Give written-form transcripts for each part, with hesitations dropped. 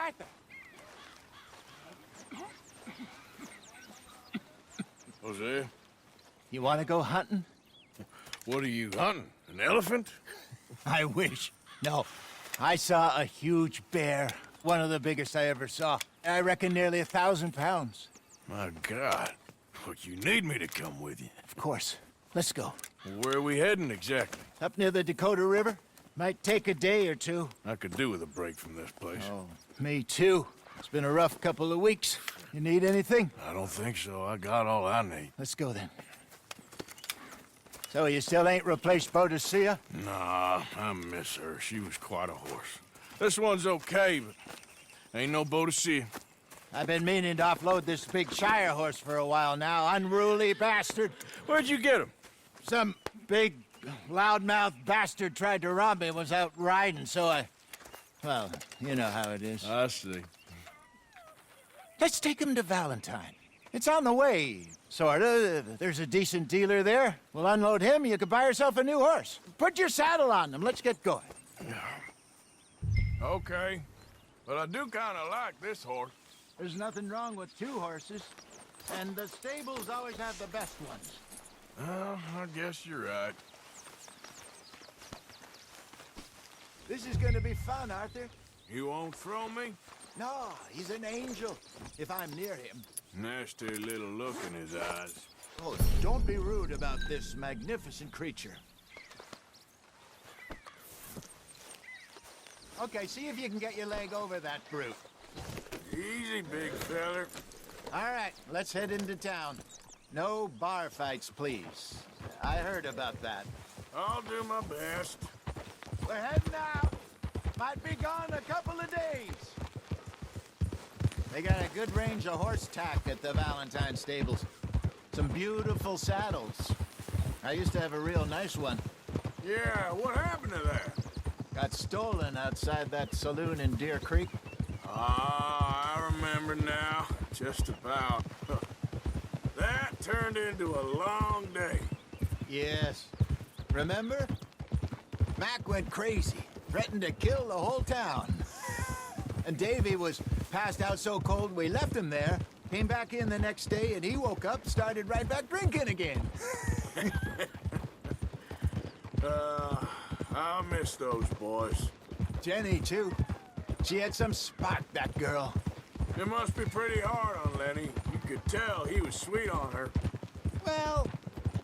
Arthur. Hosea, You want to go hunting? what are you hunting? An elephant? I wish. No. I saw a huge bear. One of the biggest I ever saw. I reckon nearly 1,000 pounds. My God. But you need me to come with you. Of course. Let's go. Where are we heading exactly? Up near the Dakota River. Might take a day or two. I could do with a break from this place. Oh, me too. It's been a rough couple of weeks. You need anything? I don't think so. I got all I need. Let's go then. So you still ain't replaced Hosea? Nah, I miss her. She was quite a horse. This one's okay, but ain't no boat to see. I've been meaning to offload this big Shire horse for a while now. Unruly bastard. Where'd you get him? Some big, loudmouth bastard tried to rob me and was out riding, so I... Well, you know how it is. I see. Let's take him to Valentine. It's on the way, sorta. There's a decent dealer there. We'll unload him, you can buy yourself a new horse. Put your saddle on them, let's get going. Okay. But I do kind of like this horse. There's nothing wrong with two horses, and the stables always have the best ones. Well, I guess you're right. This is gonna be fun, Arthur. You won't throw me? No, he's an angel, if I'm near him. Nasty little look in his eyes. Oh, don't be rude about this magnificent creature. Okay, see if you can get your leg over that brute. Easy, big feller. All right, let's head into town. No bar fights, please. I heard about that. I'll do my best. We're heading out. Might be gone a couple of days. They got a good range of horse tack at the Valentine stables. Some beautiful saddles. I used to have a real nice one. Yeah, what happened to that? Got stolen outside that saloon in Deer Creek. Ah, I remember now. Just about. That turned into a long day. Yes. Remember? Mac went crazy, threatened to kill the whole town. And Davy was passed out so cold we left him there, came back in the next day, and he woke up, started right back drinking again. I'll miss those boys. Jenny, too. She had some spark, that girl. It must be pretty hard on Lenny. You could tell he was sweet on her. Well,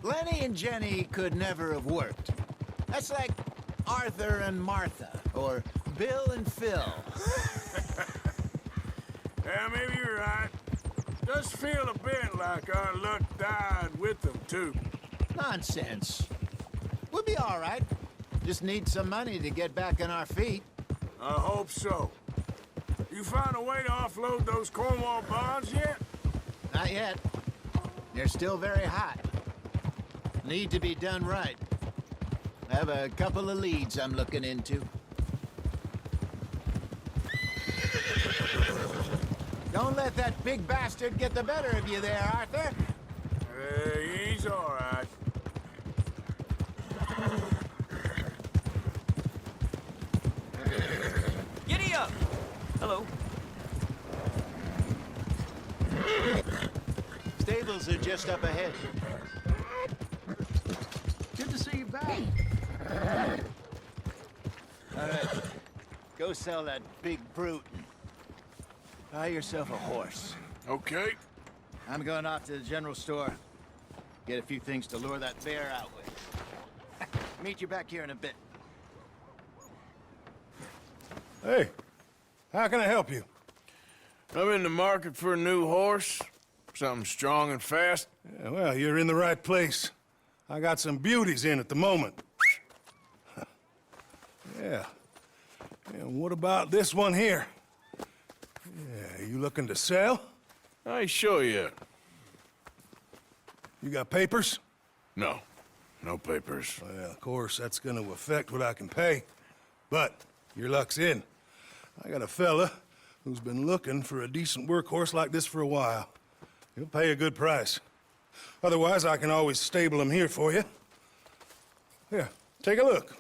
Lenny and Jenny could never have worked. That's like Arthur and Martha, or Bill and Phil. Yeah, maybe you're right. Does feel a bit like our luck died with them, too. Nonsense. We'll be all right. Just need some money to get back on our feet. I hope so. You find a way to offload those Cornwall bonds yet? Not yet. They're still very hot. Need to be done right. I have a couple of leads I'm looking into. Don't let that big bastard get the better of you there, Arthur. He's all right. Giddy up! Hello. Stables are just up ahead. Good to see you back. All right. Go sell that big brute. Buy yourself a horse. Okay. I'm going off to the general store. Get a few things to lure that bear out with. Meet you back here in a bit. Hey, how can I help you? I'm in the market for a new horse. Something strong and fast. Yeah, well, you're in the right place. I got some beauties in at the moment. Yeah. And what about this one here? Yeah, you looking to sell? I ain't sure yet. You got papers? No. No papers. Well, of course, that's gonna affect what I can pay. But your luck's in. I got a fella who's been looking for a decent workhorse like this for a while. He'll pay a good price. Otherwise, I can always stable him here for you. Here, take a look.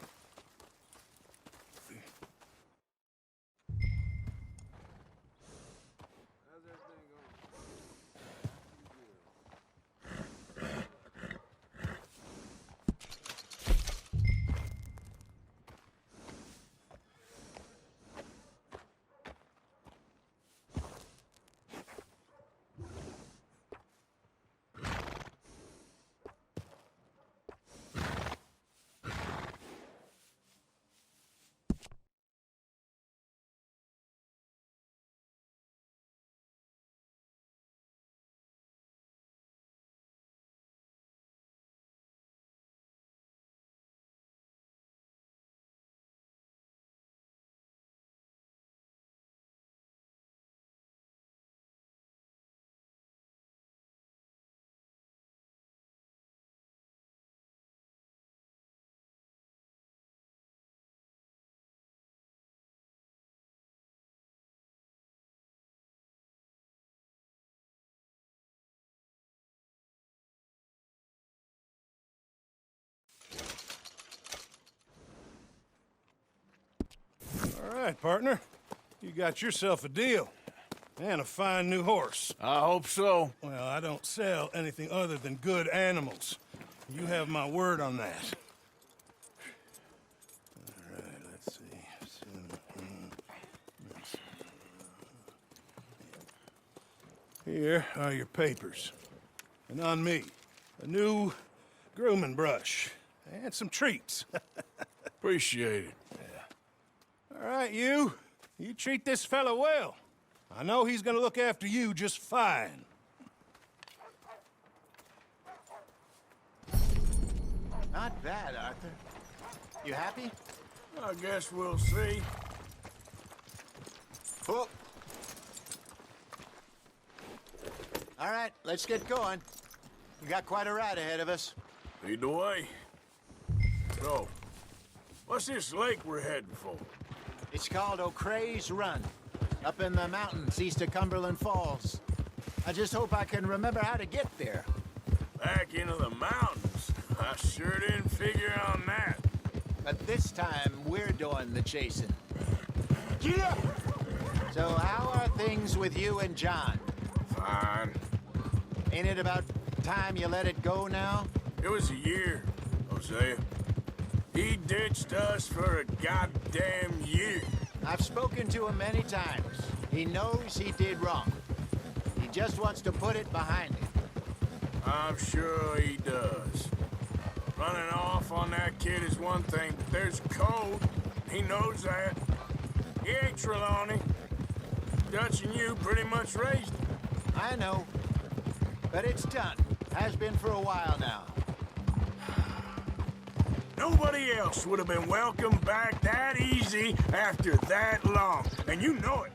All right, partner. You got yourself a deal. And a fine new horse. I hope so. Well, I don't sell anything other than good animals. You have my word on that. All right, let's see. Here are your papers. And on me, a new grooming brush and some treats. Appreciate it. All right, you. You treat this fella well. I know he's gonna look after you just fine. Not bad, Arthur. You happy? I guess we'll see. Cool. All right, let's get going. We got quite a ride ahead of us. Lead the way. So, what's this lake we're heading for? It's called O'Creagh's Run, up in the mountains east of Cumberland Falls. I just hope I can remember how to get there. Back into the mountains? I sure didn't figure on that. But this time, we're doing the chasing. Yeah! So how are things with you and John? Fine. Ain't it about time you let it go now? It was a year, Hosea. He ditched us for a goddamn year. I've spoken to him many times. He knows he did wrong. He just wants to put it behind him. I'm sure he does. Running off on that kid is one thing, but there's code. He knows that. He ain't Trelawney. Dutch and you pretty much raised him. I know. But it's done. Has been for a while now. Nobody else would have been welcomed back that easy after that long, and you know it.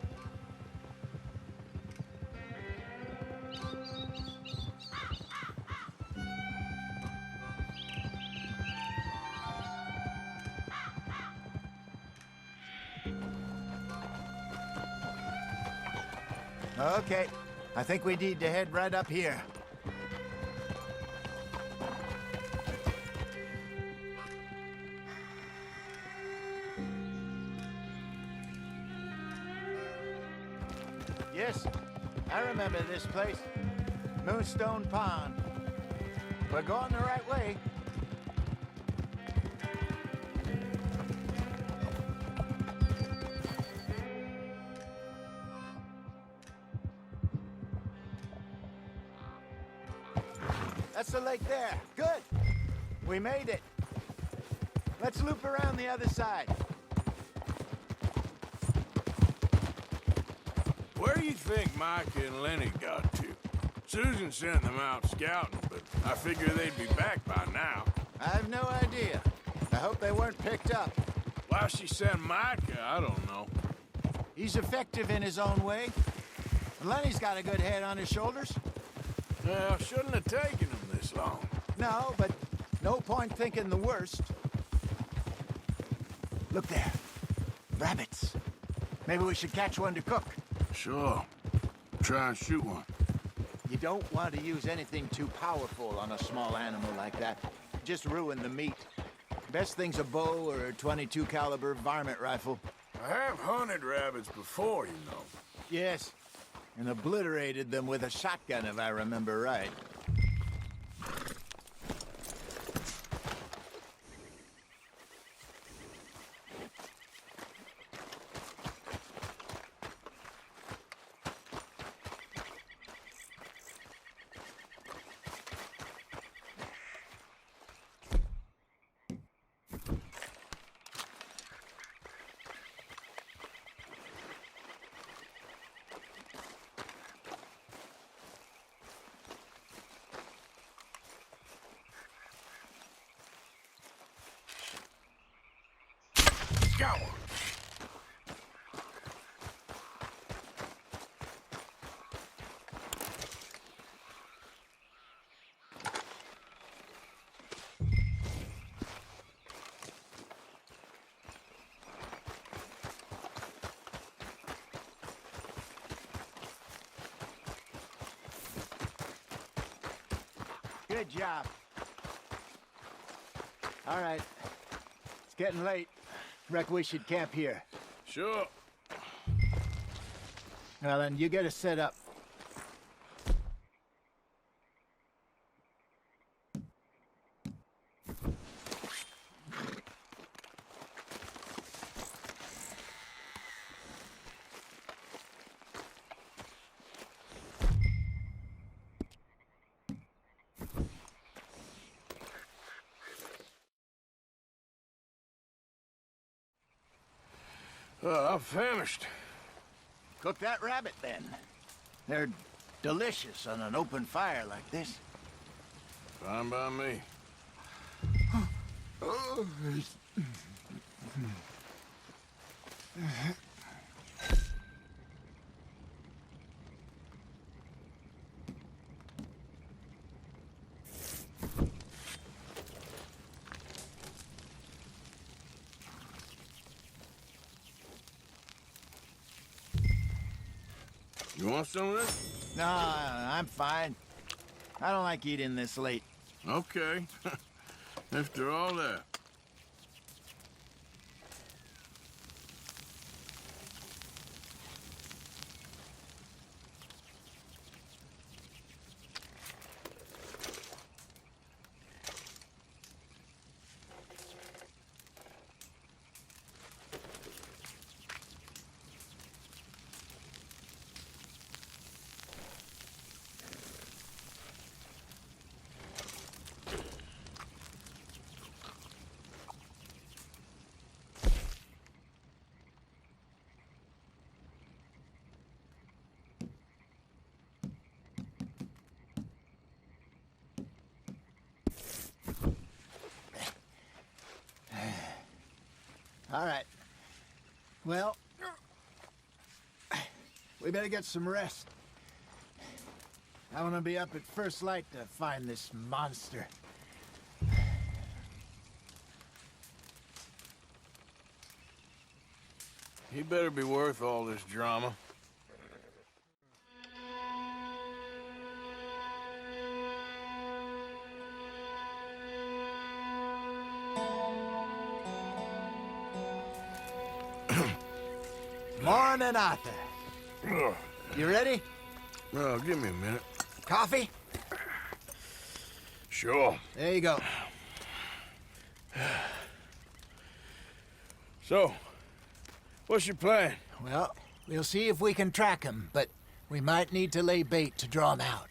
Okay. I think we need to head right up here. Yes, I remember this place. Moonstone Pond. We're going the right way. That's the lake there. Good. We made it. Let's loop around the other side. Where do you think Mike and Lenny got to? Susan sent them out scouting, but I figure they'd be back by now. I have no idea. I hope they weren't picked up. Why she sent Micah, I don't know. He's effective in his own way. And Lenny's got a good head on his shoulders. Well, shouldn't have taken him this long. No, but no point thinking the worst. Look there. Rabbits. Maybe we should catch one to cook. Sure. Try and shoot one. You don't want to use anything too powerful on a small animal like that. Just ruin the meat. Best thing's a bow or a .22 caliber varmint rifle. I have hunted rabbits before, you know. Yes, and obliterated them with a shotgun if I remember right. Go! Good job. All right. It's getting late. Reckon we should camp here. Sure. Well, then you get us set up. I'm famished. Cook that rabbit, then. They're delicious on an open fire like this. Fine by me. You want some of this? No, I'm fine. I don't like eating this late. Okay. After all that. All right. Well, we better get some rest. I want to be up at first light to find this monster. He better be worth all this drama. Morning, Arthur. You ready? Well, give me a minute. Coffee? Sure. There you go. So, what's your plan? Well, we'll see if we can track him, but we might need to lay bait to draw him out.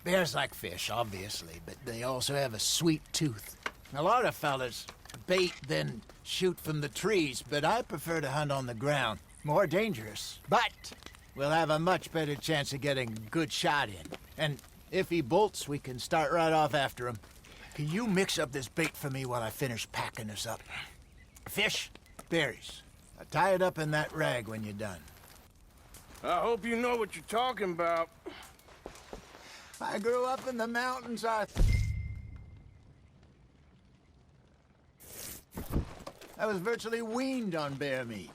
Bears like fish, obviously, but they also have a sweet tooth. A lot of fellas bait, then shoot from the trees, but I prefer to hunt on the ground. More dangerous, but we'll have a much better chance of getting a good shot in. And if he bolts, we can start right off after him. Can you mix up this bait for me while I finish packing this up? Fish, berries. Tie it up in that rag when you're done. I hope you know what you're talking about. I grew up in the mountains, I was virtually weaned on bear meat.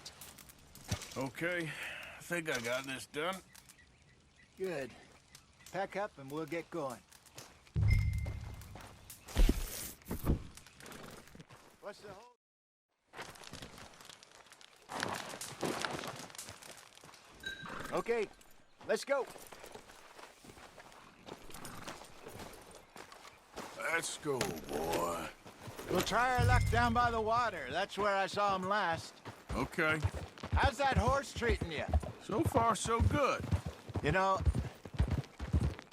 Okay, I think I got this done. Good. Pack up and we'll get going. What's the hold? Okay, let's go. Let's go, boy. We'll try our luck down by the water. That's where I saw him last. Okay. How's that horse treating you? So far, so good. You know,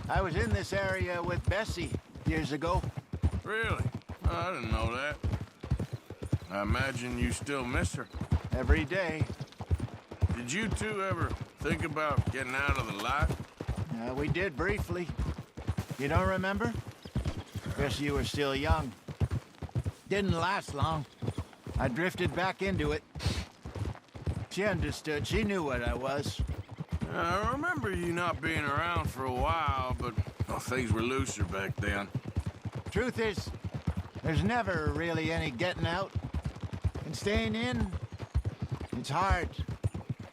I was in this area with Bessie years ago. Really? I didn't know that. I imagine you still miss her. Every day. Did you two ever think about getting out of the life? We did briefly. You don't remember? Guess you were still young. Didn't last long. I drifted back into it. She understood. She knew what I was. I remember you not being around for a while, but things were looser back then. Truth is, there's never really any getting out. And staying in, it's hard.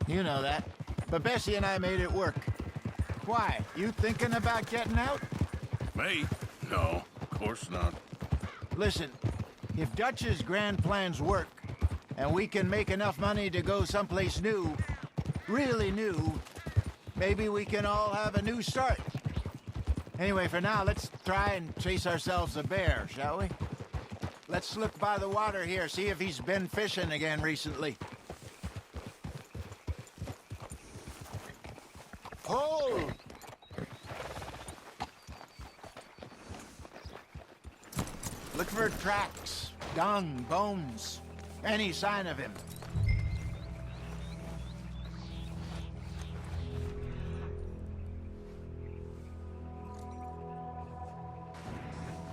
You know that. But Bessie and I made it work. Why? You thinking about getting out? Me? No, of course not. Listen, if Dutch's grand plans work, and we can make enough money to go someplace new, really new, maybe we can all have a new start. Anyway, for now, let's try and chase ourselves a bear, shall we? Let's look by the water here, see if he's been fishing again recently. Hold! Look for tracks, dung, bones, any sign of him.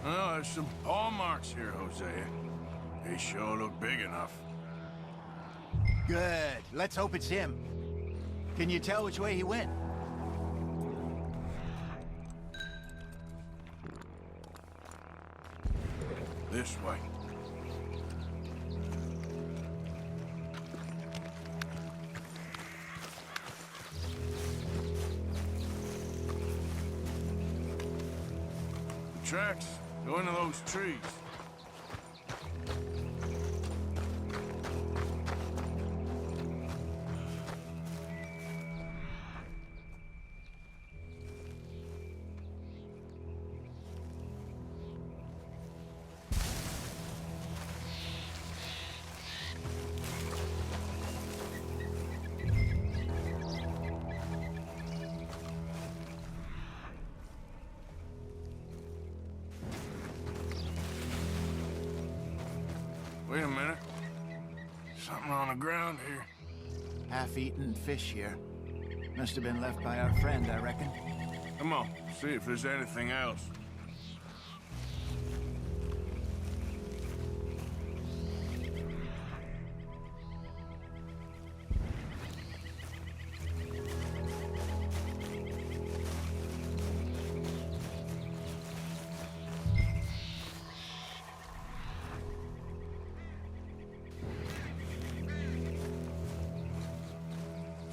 Oh, there's some paw marks here, Hosea. They sure look big enough. Good. Let's hope it's him. Can you tell which way he went? This way. The tracks go into those trees. Wait a minute. Something on the ground here. Half-eaten fish here. Must have been left by our friend, I reckon. Come on, see if there's anything else.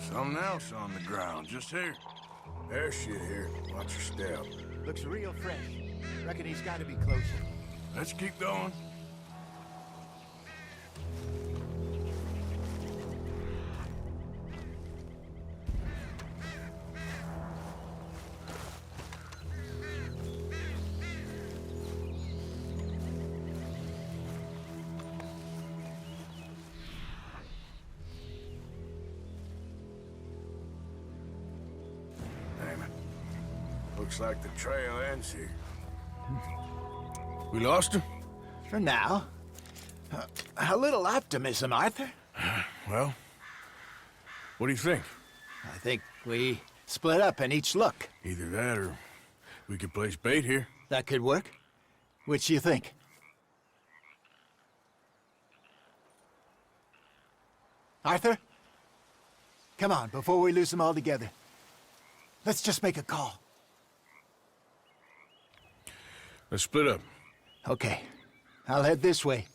Something else on the ground, just here. There's shit here. Watch your step. Looks real fresh. Reckon he's got to be closer. Let's keep going. Damn it. Looks like the trail ends here. We lost him? For now. A little optimism, Arthur. Well, what do you think? I think we split up and each look. Either that or we could place bait here. That could work. Which do you think? Arthur? Come on, before we lose them all together. Let's just make a call. Let's split up. Okay. I'll head this way.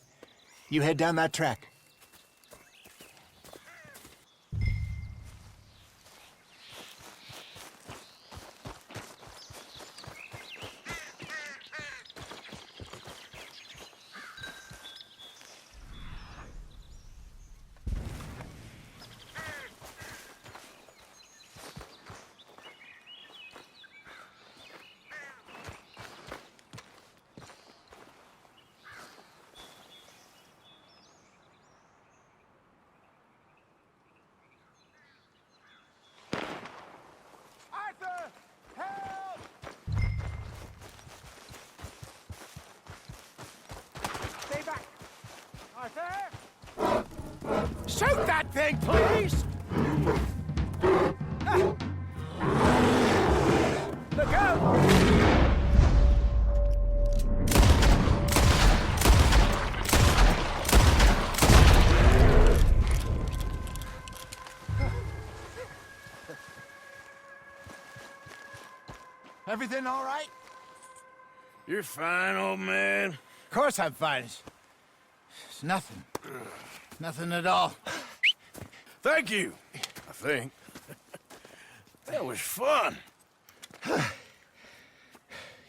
You head down that track. Shoot that thing, please! Look out! Everything all right? You're fine, old man. Of course I'm fine. It's nothing. Nothing at all. Thank you, I think. That was fun.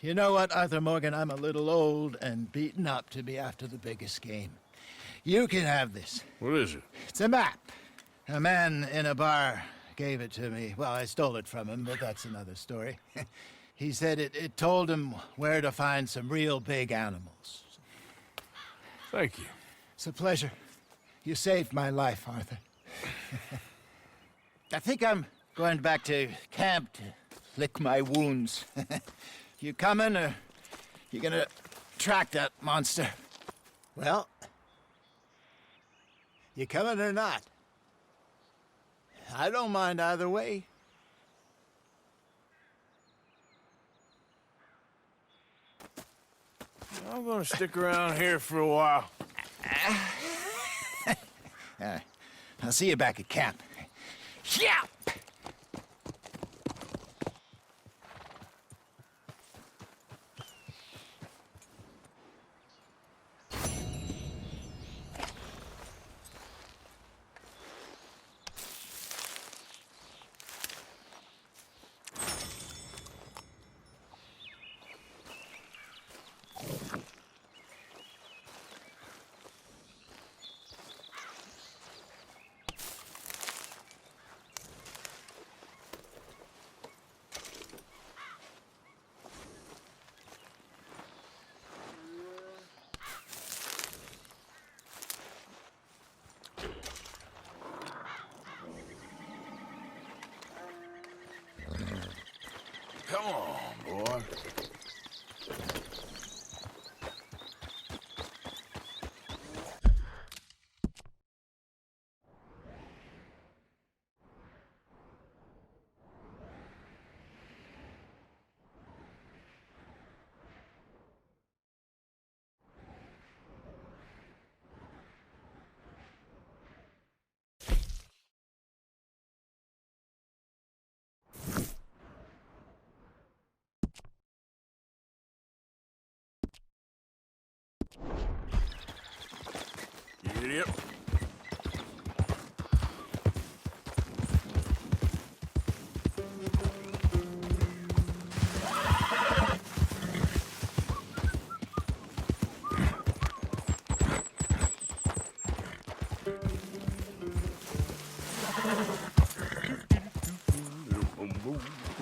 You know what, Arthur Morgan? I'm a little old and beaten up to be after the biggest game. You can have this. What is it? It's a map. A man in a bar gave it to me. Well, I stole it from him, but that's another story. He said it told him where to find some real big animals. Thank you. It's a pleasure. You saved my life, Arthur. I think I'm going back to camp to lick my wounds. You coming, or you gonna track that monster? Well, you coming or not? I don't mind either way. I'm gonna stick around here for a while. I'll see you back at camp. Yeah! Come on, boy. Yep.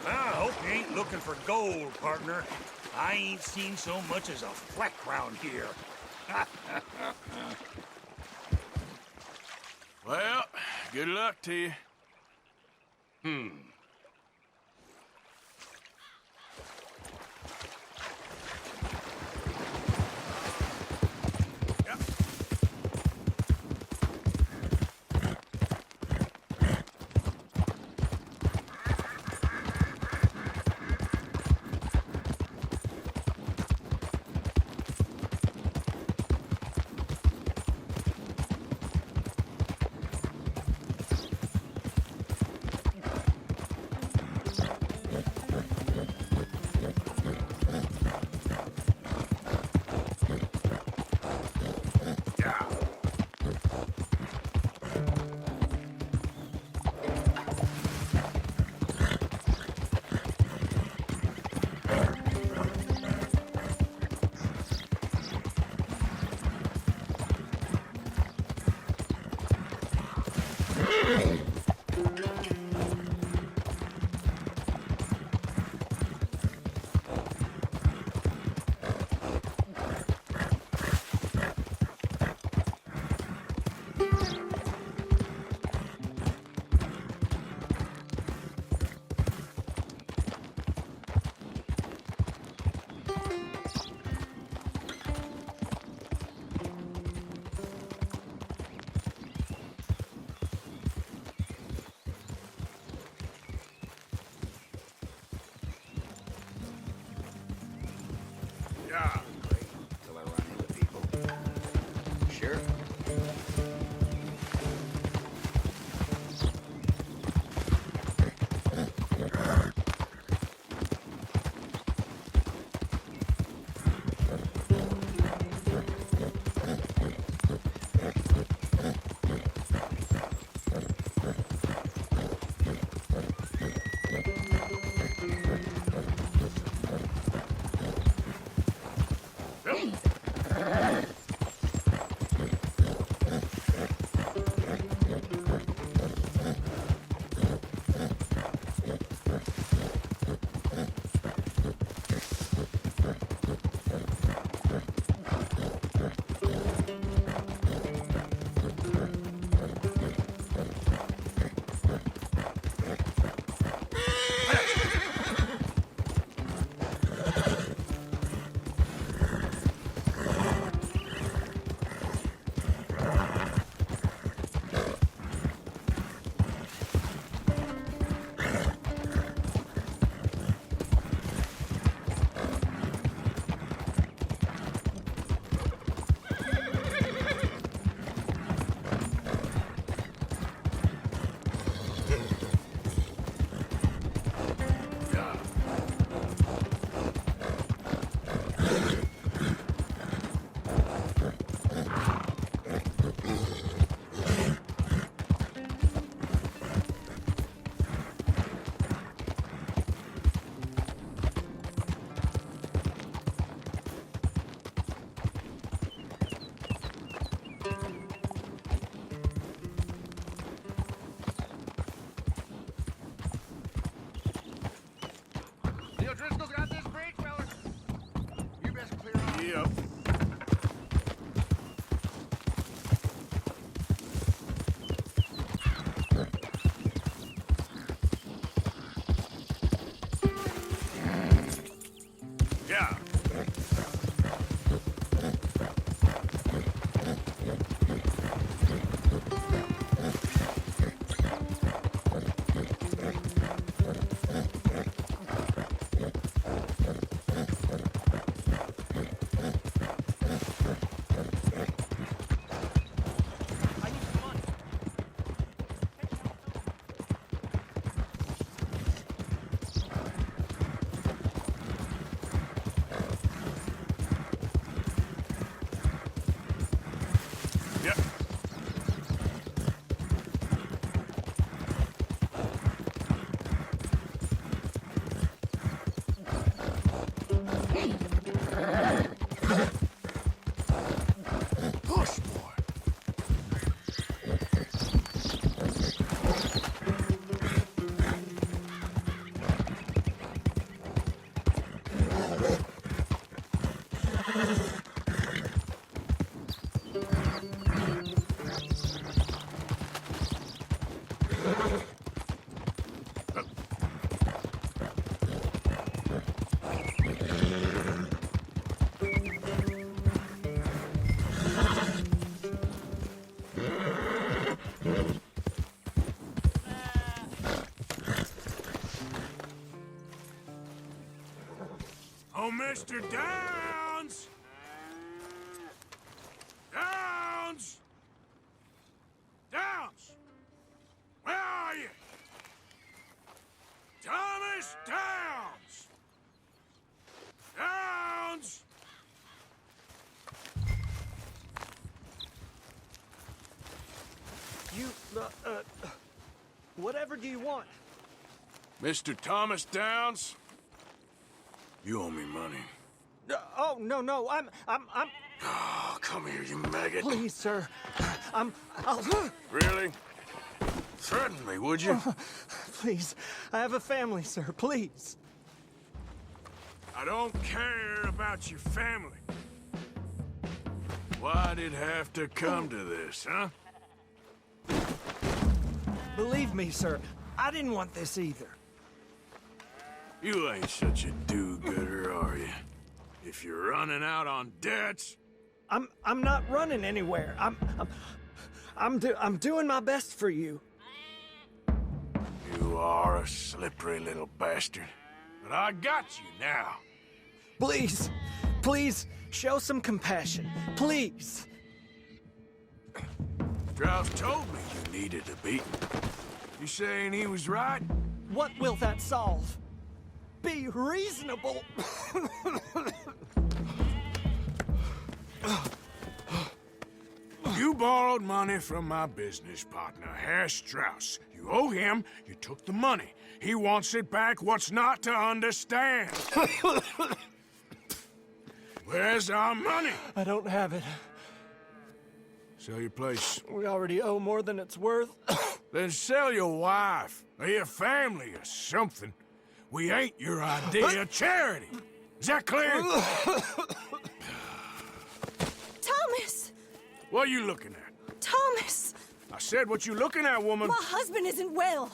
I hope you ain't looking for gold, partner. I ain't seen so much as a fleck round here. Well, good luck to you. Yeah. Till I run into people. Sure. Mr. Downs! Downs! Downs! Where are you? Thomas Downs! Downs! You, whatever do you want? Mr. Thomas Downs? You owe me money. Oh, no, I'm... Oh, come here, you maggot. Please, sir. I'll... Really? Threaten me, would you? Please, I have a family, sir, please. I don't care about your family. Why'd it have to come to this, huh? Believe me, sir, I didn't want this either. You ain't such a do-gooder, are you? If you're running out on debts... I'm not running anywhere. I'm doing my best for you. You are a slippery little bastard. But I got you now. Please, show some compassion. Please. Strauss told me you needed a beating. You saying he was right? What will that solve? Be reasonable. You borrowed money from my business partner, Herr Strauss. You owe him, you took the money. He wants it back, what's not to understand? Where's our money? I don't have it. Sell your place. We already owe more than it's worth. Then sell your wife, or your family, or something. We ain't your idea of charity. Is that clear? Thomas! What are you looking at? Thomas! I said what you looking at, woman. My husband isn't well.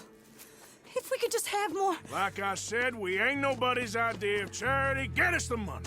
If we could just have more... Like I said, we ain't nobody's idea of charity. Get us the money.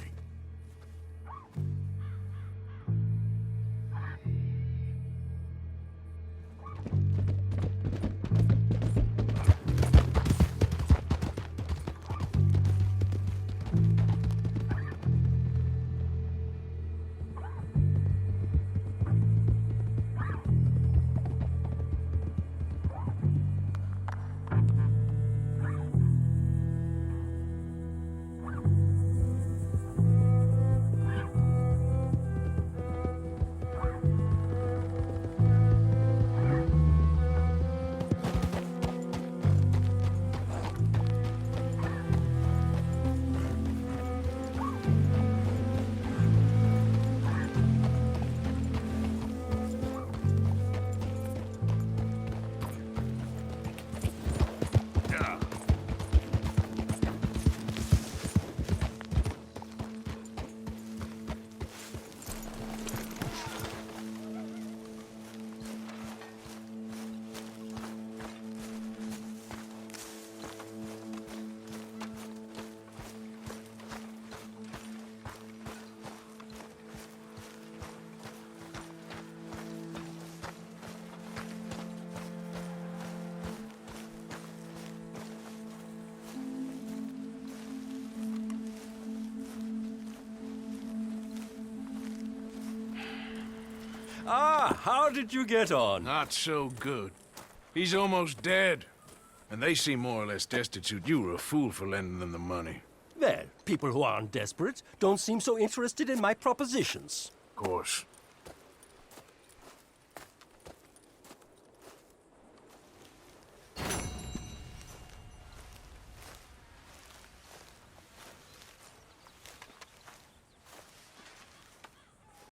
Ah, how did you get on? Not so good. He's almost dead. And they seem more or less destitute. You were a fool for lending them the money. Well, people who aren't desperate don't seem so interested in my propositions. Of course.